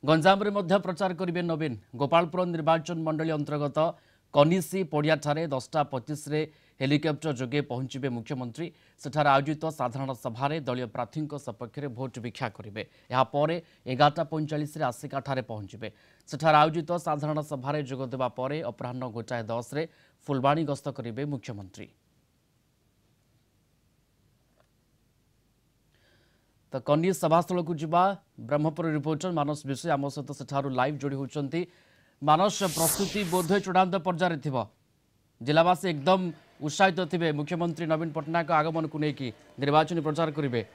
गंजाम रे प्रचार करेंगे नवीन। गोपालपुर निर्वाचन मंडली अंतर्गत कनिसी पड़ियाठारे 10:25 हेलिकप्टर जोगे पहुंचे मुख्यमंत्री। सेठार आयोजित साधारण सभा दलीय प्रार्थी सपक्ष में भोट भिक्षा करेंगे। यापर 11:45 आसिकाठारे पहुंचे। सेठार आयोजित साधारण सभा जोगदेवा पर अपराह 1:10 फुलबाणी गस्त करेंगे मुख्यमंत्री। तो कन्नी सभास्थल को जीवा ब्रह्मपुर रिपोर्टर मानस विषय आम सहित सेठारु लाइव जोड़ी होती। मानस प्रस्तुति बोधे चूड़ांत पर्यायर थी जिलावासी एकदम उत्साहित थे मुख्यमंत्री नवीन पट्टनायक आगमन को लेकिन निर्वाचन प्रचार करेंगे।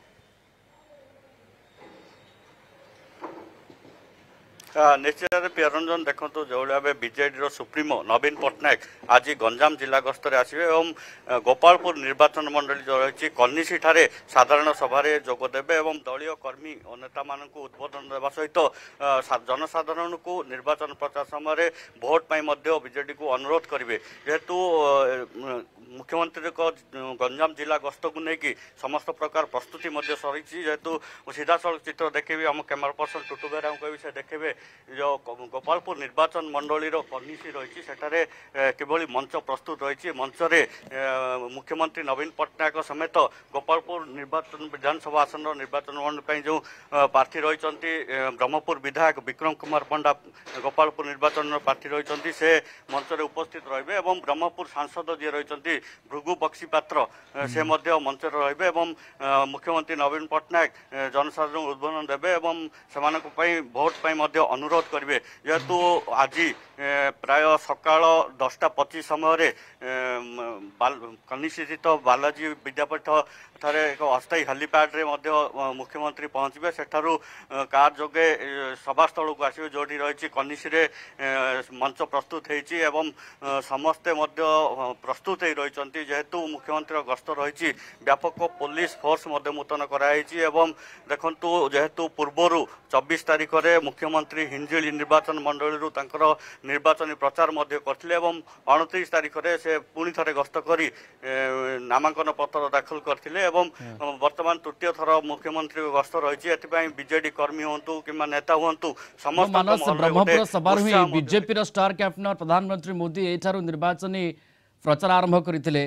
निश्चित प्रियरंजन देखो जो भाव बीजेडी सुप्रीमो नवीन पट्टनायक आज गंजाम जिला गस्तर आसवे और गोपालपुर निर्वाचन मंडली जो रही कनिसी ठारे साधारण सभा जोगदेवे और दलीय कर्मी और नेता मान उद्बोधन देवा सहित जनसाधारण को निर्वाचन प्रचार समय भोट बीजेडी को अनुरोध करेंगे। जेहेतु मुख्यमंत्री को गंजाम जिला गस्त को लेकिन समस्त प्रकार प्रस्तुति सरी जेहेतु सीधा सड़क चित्र देखेबी आम कैमरा पर्सन टुटू बेहरा कह से देखेबे जो गोपालपुर निर्वाचन मंडली कनिसी रही सेठारे किभली मंच प्रस्तुत रही मंच मुख्यमंत्री नवीन पट्टनायक समेत गोपालपुर निर्वाचन विधानसभा आसन निर्वाचन मंडल जो प्रार्थी रही ब्रह्मपुर विधायक विक्रम कुमार पंडा गोपालपुर निर्वाचन प्रार्थी रही से मंच में उपस्थित रहे और ब्रह्मपुर सांसद जी रही भृगु बक्सी पात्र से मंच रे मुख्यमंत्री नवीन पट्टनायक जनसाधारण उद्बोधन देवे और से भोट अनुरोध करेंगे। जेहेतु आज प्राय सकाल 10:25 समय कनिसी स्थित बालाजी विद्यापीठ ठारे एक अस्थायी हेलीपैड रे मुख्यमंत्री पहुँचे। सेठारु कार जोगे सभास्थल को आसवे जो रही कनिसी मंच प्रस्तुत होती समस्ते प्रस्तुत हो रही। जेहेतु मुख्यमंत्री गस्त रही व्यापक पुलिस फोर्स मुतन कराई देखु जेहेतु पूर्वर 24 तारिख में मुख्यमंत्री हिंजिली निर्वाचन मंडली निर्वाचन प्रचार करते 29 तारिख में से पुणी थे गस्त कर नामांकन पत्र दाखल करते वर्तमान तृतीय थर मुख्यमंत्री गस्त रही बीजेडी कर्मी हूँ कि नेता हूँ ब्रह्मपुर सभा बीजेपी स्टार कैंपेनर प्रधानमंत्री मोदी एठारू निर्वाचन प्रचार आरंभ करते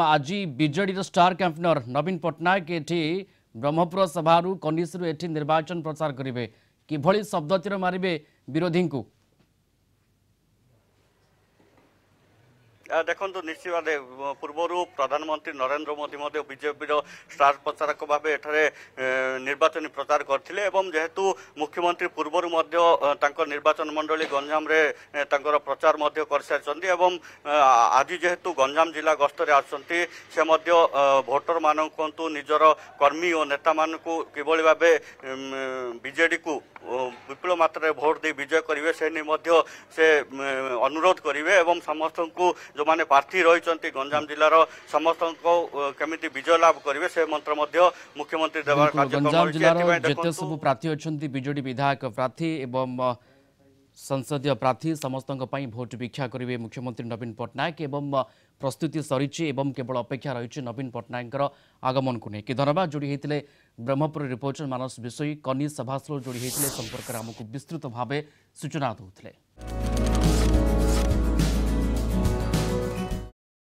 आज बीजेडी स्टार कैंपेनर नवीन पट्टनायक एठी ब्रह्मपुर सभारू कनिसरू एठी निर्वाचन प्रचार करेंगे किभली शब्द तीर मारे विरोधी को। देखो निश्चित भाव पूर्वर प्रधानमंत्री नरेंद्र मोदी बीजेपी स्टार प्रचारक भाव एठारे निर्वाचन प्रचार करते जेहेतु मुख्यमंत्री पूर्वर निर्वाचन मंडली गंजाम रे प्रचार कर सारी आज जेहेतु गंजाम जिला गस्तर आसुँचे से भोटर मान कहतु निजर कर्मी और नेता मान किभली भाव बीजेडी को विपुल मात्रा भोट दे विजय करेंगे से अनुरोध करेंगे और समस्त को जो माने प्रार्थी रही गंजाम जिलार समस्त को केमी विजय लाभ करेंगे से मंत्र मुख्यमंत्री देवार गंजाम जिलार जेते सब प्रार्थी अच्छा बीजेडी विधायक प्रार्थी एवं संसदीय प्रार्थी समस्त भोट भिक्षा करेंगे मुख्यमंत्री नवीन पट्टनायक एवं प्रस्तुति सरी केवल अपेक्षा रही नवीन पट्टनायक आगमन को लेकिन। धन्यवाद जोड़ी होते ब्रह्मपुर रिपोर्टर मानस विषय कनी सभास्थल जोड़ी होते संपर्क में आमको विस्तृत भाव सूचना दूसरे।